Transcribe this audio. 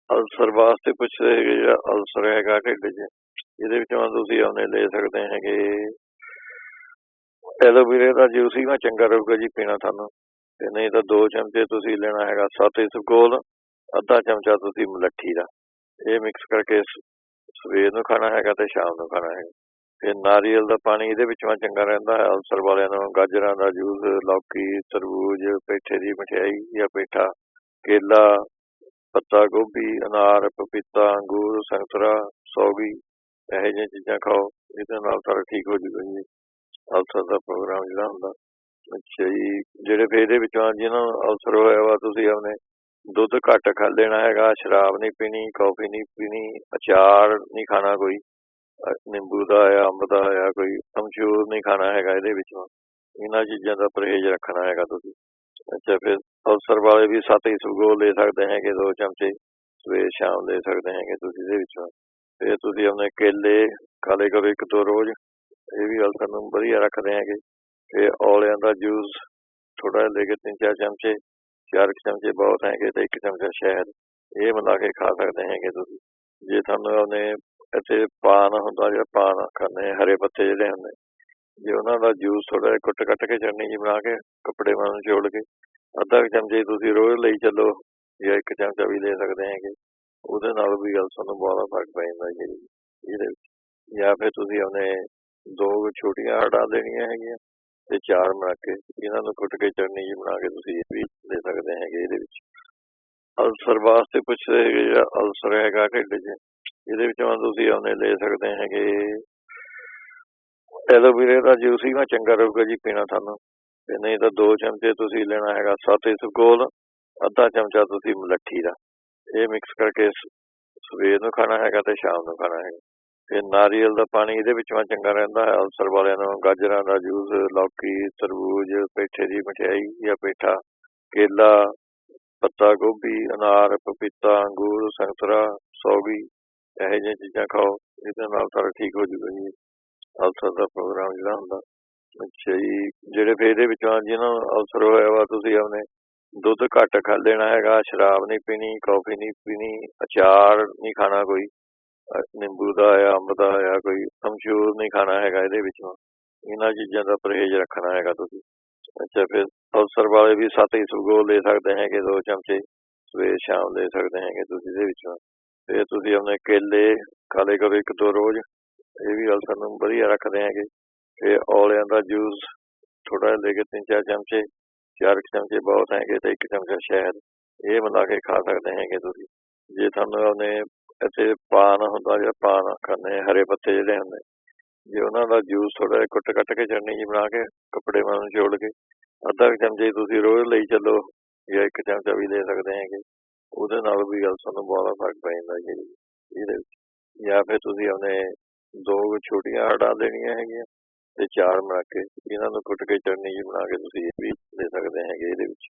Ulcer ਵਾਸਤੇ ਪੁੱਛਦੇ ਹੈਗੇ, ਜਿਹੜਾ ਅਲਸਰ ਹੈਗਾ ਢਿੱਡ 'ਚ, ਇਹਦੇ ਵਿੱਚੋਂ ਤੁਸੀਂ ਉਹਨੇ ਲੈ ਸਕਦੇ ਹੈਗੇ ਐਲੋਵੀਰੇ ਦਾ ਜੂਸ ਹੀ ਨਾ ਚੰਗਾ ਰਹੂਗਾ ਜੀ ਪੀਣਾ ਤੁਹਾਨੂੰ। ਤੇ ਨਹੀਂ ਤਾਂ 2 ਚਮਚੇ ਤੁਸੀਂ ਲੈਣਾ ਹੈਗਾ ਸਤ ਇਸਬਗੋਲ, ਅੱਧਾ ਚਮਚਾ ਤੁਸੀਂ ਮਲੱਠੀ ਦਾ, ਇਹ ਮਿਕਸ ਕਰਕੇ ਸਵੇਰ ਨੂੰ ਖਾਣਾ ਹੈਗਾ ਤੇ ਸ਼ਾਮ ਨੂੰ ਖਾਣਾ ਹੈਗਾ। ਤੇ ਨਾਰੀਅਲ ਦਾ ਪਾਣੀ ਇਹਦੇ ਵਿੱਚੋਂ ਚੰਗਾ ਰਹਿੰਦਾ ਹੈ ਅਲਸਰ ਵਾਲਿਆਂ ਨੂੰ। ਗਾਜਰਾਂ ਦਾ ਜੂਸ, ਲੌਕੀ, ਤਰਬੂਜ, ਪੇਠੇ ਦੀ ਮਠਿਆਈ ਜਾਂ ਪੇਠਾ, ਕੇਲਾ, ਪੱਤਾ ਗੋਭੀ, ਅਨਾਰ, ਪਪੀਤਾ, ਅੰਗੂਰ, ਸੰਤਰਾ, ਸੌਗੀ, ਇਹੋ ਜਿਹੀਆਂ ਚੀਜ਼ਾਂ ਖਾਓ, ਇਹਦੇ ਨਾਲ ਸਾਰਾ ਠੀਕ ਹੋ ਜੂਗਾ ਜੀ ਅਲਸਰ ਦਾ ਪ੍ਰੋਗਰਾਮ ਜਿਹੜਾ ਹੁੰਦਾ। ਅੱਛਾ ਜੀ, ਜਿਹੜੇ ਫਿਰ ਇਹਦੇ ਵਿੱਚੋਂ ਜਿਹਨਾਂ ਨੂੰ ਅਲਸਰ ਹੋਇਆ ਵਾ, ਤੁਸੀਂ ਆਪਣੇ ਦੁੱਧ ਘੱਟ ਖਾ ਲੈਣਾ ਹੈਗਾ, ਸ਼ਰਾਬ ਨਹੀਂ ਪੀਣੀ, ਕੌਫੀ ਨਹੀਂ ਪੀਣੀ, ਅਚਾਰ ਨਹੀਂ ਖਾਣਾ ਕੋਈ, ਨਿੰਬੂ ਦਾ ਆਇਆ, ਅੰਬ ਦਾ ਆਇਆ, ਕੋਈ ਅਮਚੂਰ ਨਹੀਂ ਖਾਣਾ ਹੈਗਾ ਇਹਦੇ ਵਿੱਚੋਂ। ਇਹਨਾਂ ਚੀਜ਼ਾਂ ਦਾ ਪਰਹੇਜ਼ ਰੱਖਣਾ ਹੈਗਾ ਤੁਸੀਂ। ਅੱਛਾ, ਫਿਰ ਅਲਸਰ ਵਾਲੇ ਵੀ ਸਤ ਇਸਬਗੋਲ ਲੈ ਸਕਦੇ ਹੈਗੇ 2 ਚਮਚੇ, ਸਵੇਰ ਸ਼ਾਮ ਲੈ ਸਕਦੇ ਹੈਗੇ ਤੁਸੀਂ ਇਹਦੇ ਵਿੱਚੋਂ। ਫਿਰ ਤੁਸੀਂ ਆਪਣੇ ਕੇਲੇ ਖਾ ਲਿਆ ਕਰੋ 1-2 ਰੋਜ਼, ਇਹ ਵੀ ਅਲਸਰ ਨੂੰ ਵਧੀਆ ਰੱਖਦੇ ਹੈਗੇ। ਤੇ ਔਲਿਆਂ ਦਾ ਜੂਸ ਥੋੜਾ ਜਿਹਾ ਲੈ ਕੇ 3-4 ਚਮਚੇ, 4 ਚਮਚੇ ਬਹੁਤ ਹੈਗੇ, ਤੇ 1 ਚਮਚਾ ਸ਼ਹਿਦ, ਇਹ ਮਿਲਾ ਕੇ ਖਾ ਸਕਦੇ ਹੈਗੇ ਤੁਸੀਂ। ਜੇ ਤੁਹਾਨੂੰ ਉਹਨੇ ਇੱਥੇ ਪਾਨ ਹੁੰਦਾ, ਜਿਹੜਾ ਪਾਨ ਖਾਂਦੇ ਹਰੇ ਪੱਤੇ ਜਿਹੜੇ ਹੁੰਦੇ, ਜੇ ਉਹਨਾਂ ਦਾ ਜੂਸ ਥੋੜਾ ਜਿਹਾ ਕੱਟ ਕੇ ਚਟਨੀ ਜੀ ਬਣਾ ਕੇ ਕੱਪੜੇ ਵਾਂਗ ਨਿਚੋੜ ਕੇ ਅੱਧਾ ਕੁ ਚਮਚੇ ਤੁਸੀਂ ਰੋਜ਼ ਲਈ ਚੱਲੋ, ਜਾਂ 1 ਚਮਚਾ ਵੀ ਲੈ ਸਕਦੇ ਹੈਗੇ, ਉਹਦੇ ਨਾਲ ਵੀ ਅਲਸਰ ਨੂੰ ਬਹੁਤ ਫਰਕ ਪੈ ਜਾਂਦਾ ਜੀ ਇਹਦੇ ਵਿੱਚ। ਜਾਂ ਫਿਰ ਤੁਸੀਂ ਉਹਨੇ 2 ਛੋਟੀਆਂ ਹਰੜਾਂ ਲੈਣੀਆਂ ਹੈਗੀਆਂ ਤੇ 4 ਬਣਾ ਕੇ ਇਹਨਾਂ ਨੂੰ ਕੁੱਟ ਕੇ ਚਟਨੀ ਜੀ ਬਣਾ ਕੇ ਤੁਸੀਂ ਇਹ ਵੀ ਲੈ ਸਕਦੇ ਹੈਗੇ ਇਹਦੇ ਵਿੱਚ। ਅਲਸਰ ਵਾਸਤੇ ਪੁੱਛਦੇ ਹੈਗੇ, ਜਿਹੜਾ ਅਲਸਰ ਹੈਗਾ ਢਿੱਡ 'ਚ, ਇਹਦੇ ਵਿੱਚੋਂ ਤੁਸੀਂ ਉਹਨੇ ਲੈ ਸਕਦੇ ਹੈਗੇ ਐਲੋਵੀਰੇ ਦਾ ਜੂਸ ਹੀ ਨਾ ਚੰਗਾ ਰਹੂਗਾ ਜੀ ਪੀਣਾ ਤੁਹਾਨੂੰ। ਤੇ ਨਹੀਂ ਤਾਂ 2 ਚਮਚੇ ਤੁਸੀਂ ਲੈਣਾ ਹੈਗਾ ਸਤ ਇਸਬਗੋਲ, ਅੱਧਾ ਚਮਚਾ ਤੁਸੀਂ ਮਲੱਠੀ ਦਾ, ਇਹ ਮਿਕਸ ਕਰਕੇ ਸਵੇਰ ਨੂੰ ਖਾਣਾ ਹੈਗਾ ਤੇ ਸ਼ਾਮ ਨੂੰ ਖਾਣਾ ਹੈਗਾ। ਤੇ ਨਾਰੀਅਲ ਦਾ ਪਾਣੀ ਇਹਦੇ ਵਿੱਚੋਂ ਚੰਗਾ ਰਹਿੰਦਾ ਹੈ ਅਲਸਰ ਵਾਲਿਆਂ ਨੂੰ। ਗਾਜਰਾਂ ਦਾ ਜੂਸ, ਲੌਕੀ, ਤਰਬੂਜ, ਪੇਠੇ ਦੀ ਮਠਿਆਈ ਜਾਂ ਪੇਠਾ, ਕੇਲਾ, ਪੱਤਾ ਗੋਭੀ, ਅਨਾਰ, ਪਪੀਤਾ, ਅੰਗੂਰ, ਸੰਤਰਾ, ਸੌਗੀ, ਇਹੋ ਜਿਹੀਆਂ ਚੀਜ਼ਾਂ ਖਾਓ, ਇਹਦੇ ਨਾਲ ਸਾਰਾ ਠੀਕ ਹੋ ਜੂਗਾ ਜੀ ਅਲਸਰ ਦਾ ਪ੍ਰੋਗਰਾਮ ਜਿਹੜਾ ਹੁੰਦਾ। ਅੱਛਾ ਜੀ, ਜਿਹੜੇ ਫਿਰ ਇਹਦੇ ਵਿੱਚੋਂ ਜਿਹਨਾਂ ਨੂੰ ਅਲਸਰ ਹੋਇਆ ਵਾ, ਤੁਸੀਂ ਆਪਣੇ ਦੁੱਧ ਘੱਟ ਖਾ ਲੈਣਾ ਹੈਗਾ, ਸ਼ਰਾਬ ਨਹੀਂ ਪੀਣੀ, ਕੌਫੀ ਨਹੀਂ ਪੀਣੀ, ਅਚਾਰ ਨਹੀਂ ਖਾਣਾ ਕੋਈ, ਨਿੰਬੂ ਦਾ ਆਇਆ, ਅੰਬ ਦਾ ਆਇਆ, ਕੋਈ ਅਮਚੂਰ ਨਹੀਂ ਖਾਣਾ ਹੈਗਾ ਇਹਦੇ ਵਿੱਚੋਂ। ਇਹਨਾਂ ਚੀਜ਼ਾਂ ਦਾ ਪਰਹੇਜ਼ ਰੱਖਣਾ ਹੈਗਾ ਤੁਸੀਂ। ਅੱਛਾ, ਫਿਰ ਅਲਸਰ ਵਾਲੇ ਵੀ ਸਤ ਇਸਬਗੋਲ ਲੈ ਸਕਦੇ ਹੈਗੇ 2 ਚਮਚੇ, ਸਵੇਰ ਸ਼ਾਮ ਲੈ ਸਕਦੇ ਹੈਗੇ ਤੁਸੀਂ ਇਹਦੇ ਵਿੱਚੋਂ। ਫਿਰ ਤੁਸੀਂ ਆਪਣੇ ਕੇਲੇ ਖਾ ਲਿਆ ਕਰੋ 1-2 ਰੋਜ਼, ਇਹ ਵੀ ਅਲਸਰ ਨੂੰ ਵਧੀਆ ਰੱਖਦੇ ਹੈਗੇ। ਤੇ ਔਲਿਆਂ ਦਾ ਜੂਸ ਥੋੜਾ ਜਿਹਾ ਲੈ ਕੇ 3-4 ਚਮਚੇ, 4 ਚਮਚੇ ਬਹੁਤ ਹੈਗੇ, ਤੇ 1 ਚਮਚਾ ਸ਼ਹਿਦ, ਇਹ ਮਿਲਾ ਕੇ ਖਾ ਸਕਦੇ ਹੈਗੇ ਤੁਸੀਂ। ਜੇ ਤੁਹਾਨੂੰ ਉਹਨੇ ਇੱਥੇ ਪਾਨ ਹੁੰਦਾ, ਜਿਹੜਾ ਪਾਨ ਖਾਂਦੇ ਹਰੇ ਪੱਤੇ ਜਿਹੜੇ ਹੁੰਦੇ, ਜੇ ਉਹਨਾਂ ਦਾ ਜੂਸ ਥੋੜਾ ਜਿਹਾ ਕੱਟ ਕੇ ਚਟਨੀ ਜੀ ਬਣਾ ਕੇ ਕੱਪੜੇ ਵਾਂਗ ਨਿਚੋੜ ਕੇ ਅੱਧਾ ਕੁ ਚਮਚੇ ਤੁਸੀਂ ਰੋਜ਼ ਲਈ ਚੱਲੋ, ਜਾਂ 1 ਚਮਚਾ ਵੀ ਲੈ ਸਕਦੇ ਹੈਗੇ, ਉਹਦੇ ਨਾਲ ਵੀ ਅਲਸਰ ਨੂੰ ਬਹੁਤ ਫਰਕ ਪੈ ਜਾਂਦਾ ਜੀ ਇਹਦੇ ਵਿੱਚ। ਜਾਂ ਫਿਰ ਤੁਸੀਂ ਉਹਨੇ 2 ਛੋਟੀਆਂ ਹਰੜਾਂ ਲੈਣੀਆਂ ਹੈਗੀਆਂ ਤੇ 4 ਬਣਾ ਕੇ ਇਹਨਾਂ ਨੂੰ ਕੁੱਟ ਕੇ ਚਟਨੀ ਜੀ ਬਣਾ ਕੇ ਤੁਸੀਂ ਇਹ ਵੀ ਲੈ ਸਕਦੇ ਹੈਗੇ ਇਹਦੇ ਵਿੱਚ।